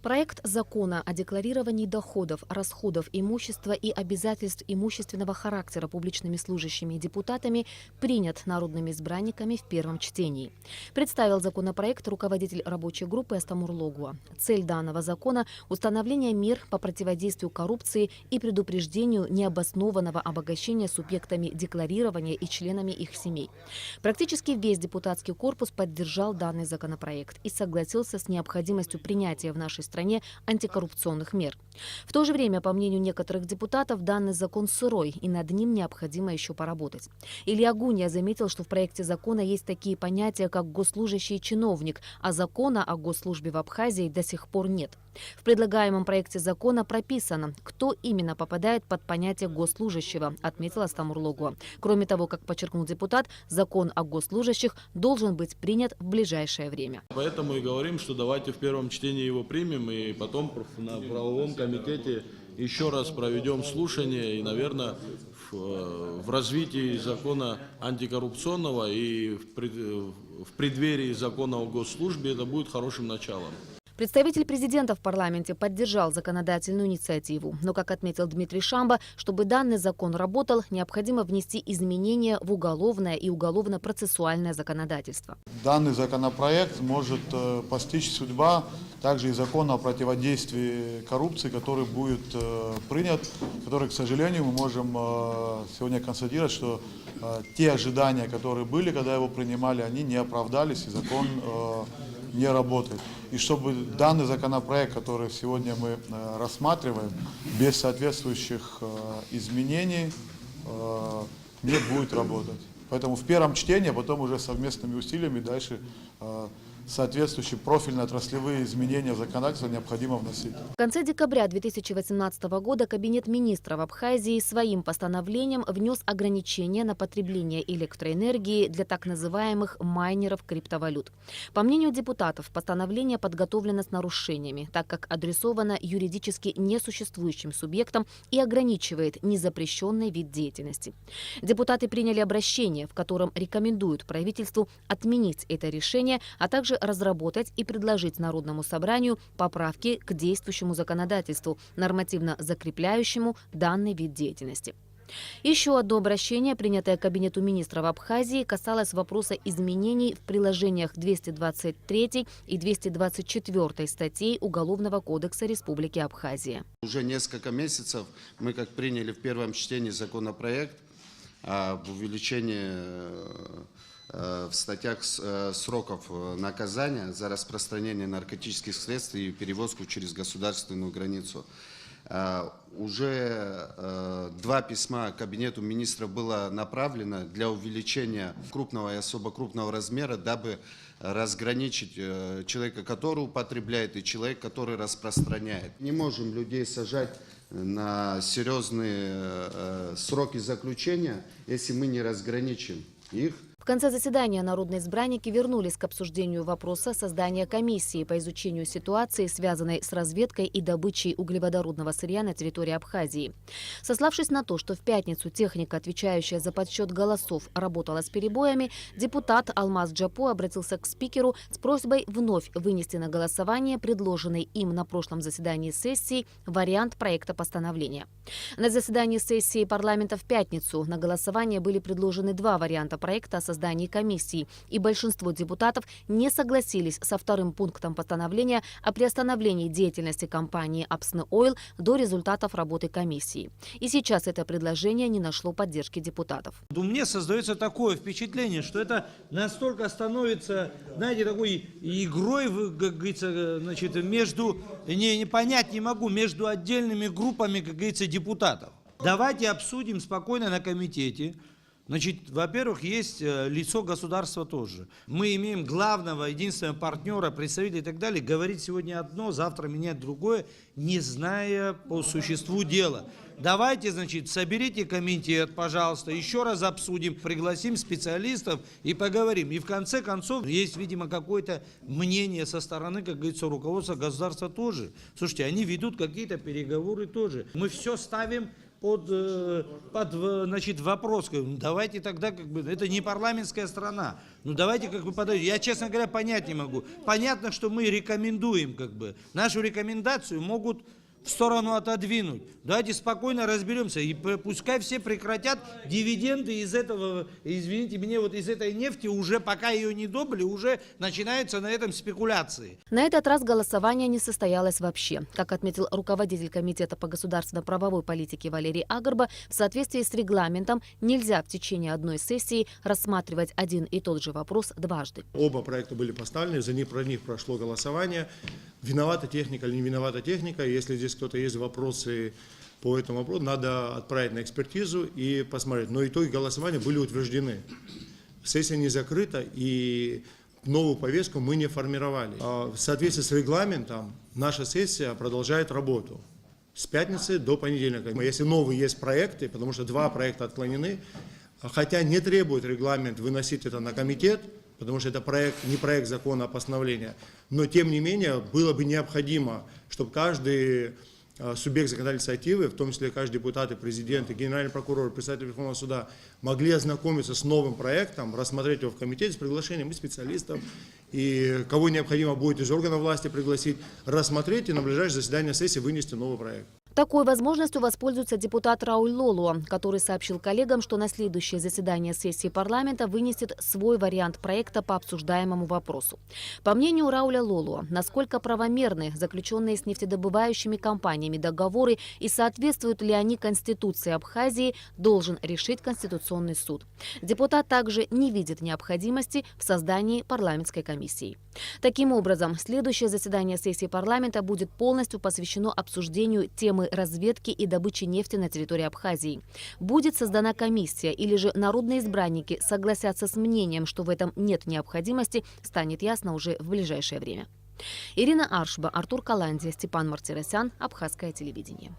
Проект закона о декларировании доходов, расходов имущества и обязательств имущественного характера публичными служащими и депутатами принят народными избранниками в первом чтении. Представил законопроект руководитель рабочей группы Астамур Логуа. Цель данного закона – установление мер по противодействию коррупции и предупреждению необоснованного обогащения субъектами декларирования и членами их семей. Практически весь депутатский корпус поддержал данный законопроект и согласился с необходимостью принятия в нашей стране антикоррупционных мер. В то же время, по мнению некоторых депутатов, данный закон сырой, и над ним необходимо еще поработать. Илья Гунья заметил, что в проекте закона есть такие понятия, как госслужащий и чиновник, а закона о госслужбе в Абхазии до сих пор нет. В предлагаемом проекте закона прописано, кто именно попадает под понятие госслужащего, отметила Астамур Логуа. Кроме того, как подчеркнул депутат, закон о госслужащих должен быть принят в ближайшее время. Поэтому и говорим, что давайте в первом чтении его примем, и потом на правовом комитете еще раз проведем слушание, и, наверное, в развитии закона антикоррупционного и в преддверии закона о госслужбе это будет хорошим началом. Представитель президента в парламенте поддержал законодательную инициативу. Но, как отметил Дмитрий Шамба, чтобы данный закон работал, необходимо внести изменения в уголовное и уголовно-процессуальное законодательство. Данный законопроект может постичь судьба также и закона о противодействии коррупции, который будет принят, который, к сожалению, мы можем сегодня констатировать, что те ожидания, которые были, когда его принимали, они не оправдались, и закон не работает. И чтобы данный законопроект, который сегодня мы рассматриваем, без соответствующих изменений не будет работать. Поэтому в первом чтении, а потом уже совместными усилиями дальше соответствующие профильно-отраслевые изменения в законодательство необходимо вносить. В конце декабря 2018 года Кабинет министров Абхазии своим постановлением внес ограничения на потребление электроэнергии для так называемых майнеров криптовалют. По мнению депутатов, постановление подготовлено с нарушениями, так как адресовано юридически несуществующим субъектам и ограничивает незапрещенный вид деятельности. Депутаты приняли обращение, в котором рекомендуют правительству отменить это решение, а также разработать и предложить Народному собранию поправки к действующему законодательству, нормативно закрепляющему данный вид деятельности. Еще одно обращение, принятое Кабинету министров Абхазии, касалось вопроса изменений в приложениях 223 и 224 статей Уголовного кодекса Республики Абхазия. Уже несколько месяцев мы как приняли в первом чтении законопроект об увеличении в статьях сроков наказания за распространение наркотических средств и перевозку через государственную границу. Уже 2 письма Кабинету министров было направлено для увеличения крупного и особо крупного размера, дабы разграничить человека, который употребляет, и человека, который распространяет. Не можем людей сажать на серьезные сроки заключения, если мы не разграничим их. В конце заседания народные избранники вернулись к обсуждению вопроса создания комиссии по изучению ситуации, связанной с разведкой и добычей углеводородного сырья на территории Абхазии. Сославшись на то, что в пятницу техника, отвечающая за подсчет голосов, работала с перебоями, депутат Алмаз Джапо обратился к спикеру с просьбой вновь вынести на голосование предложенный им на прошлом заседании сессии вариант проекта постановления. На заседании сессии парламента в пятницу на голосование были предложены 2 варианта проекта о создании комиссии, и большинство депутатов не согласились со 2-м пунктом постановления о приостановлении деятельности компании Апсны Ойл до результатов работы комиссии. И сейчас это предложение не нашло поддержки депутатов. У меня создается такое впечатление, что это настолько становится, знаете, такой игрой, как говорится, значит, между, не понять не могу, между отдельными группами, как говорится, депутатов. Давайте обсудим спокойно на комитете. Значит, во-первых, есть лицо государства тоже. Мы имеем главного, единственного партнера, представителя и так далее. Говорить сегодня одно, завтра менять другое, не зная по существу дела. Давайте, значит, соберите комитет, пожалуйста, еще раз обсудим, пригласим специалистов и поговорим. И в конце концов, есть, видимо, какое-то мнение со стороны, как говорится, руководства государства тоже. Слушайте, они ведут какие-то переговоры тоже. Мы все ставим значит, вопрос. Ну, давайте тогда, как бы, это не парламентская страна. Ну давайте как бы подойдем. Я, честно говоря, понять не могу. Понятно, что мы рекомендуем, как бы. Нашу рекомендацию могут в сторону отодвинуть. Давайте спокойно разберемся. И пускай все прекратят дивиденды из этого, извините меня, вот из этой нефти, уже пока ее не добыли, уже начинаются на этом спекуляции. На этот раз голосование не состоялось вообще. Как отметил руководитель Комитета по государственно-правовой политике Валерий Агарба, в соответствии с регламентом нельзя в течение одной сессии рассматривать один и тот же вопрос дважды. Оба проекта были поставлены, про них прошло голосование. Виновата техника или не виновата техника. Если здесь кто-то есть вопросы по этому вопросу, надо отправить на экспертизу и посмотреть. Но итоги голосования были утверждены. Сессия не закрыта, и новую повестку мы не формировали. В соответствии с регламентом наша сессия продолжает работу с пятницы до понедельника. Если новые есть проекты, потому что 2 проекта отклонены, хотя не требует регламент выносить это на комитет, потому что это не проект закона, а постановление. Но, тем не менее, было бы необходимо, чтобы каждый субъект законодательной инициативы, в том числе каждый депутат, и президент, и генеральный прокурор, и председатель Верховного суда, могли ознакомиться с новым проектом, рассмотреть его в комитете с приглашением и специалистов, и кого необходимо будет из органов власти пригласить, рассмотреть и на ближайшее заседание сессии вынести новый проект. Такой возможностью воспользуется депутат Рауль Лолуа, который сообщил коллегам, что на следующее заседание сессии парламента вынесет свой вариант проекта по обсуждаемому вопросу. По мнению Рауля Лолуа, насколько правомерны заключенные с нефтедобывающими компаниями договоры и соответствуют ли они Конституции Абхазии, должен решить Конституционный суд. Депутат также не видит необходимости в создании парламентской комиссии. Таким образом, следующее заседание сессии парламента будет полностью посвящено обсуждению темы разведки и добычи нефти на территории Абхазии. Будет создана комиссия или же народные избранники согласятся с мнением, что в этом нет необходимости, станет ясно уже в ближайшее время. Ирина Аршба, Артур Каландия, Степан Мартиросян, Абхазское телевидение.